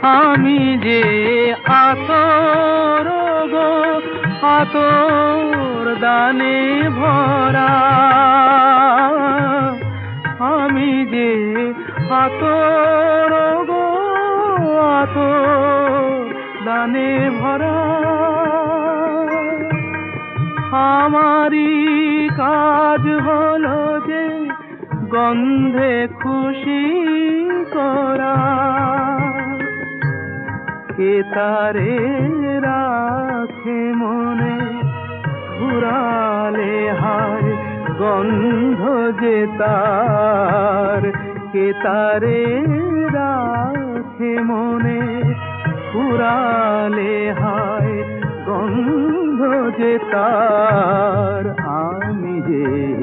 আমি যে আতর গো, আতর দানে ভরা। আমি যে আতর গো, আতর দানে ভরা। আমারই কাজ হলো যে গন্ধে খুশি করা। কে তারে রাখে মনে ফুরালে হায় গন্ধ যে তার। কে তারে রাখে মনে ফুরালে হায় গন্ধ যে তার। আমি যে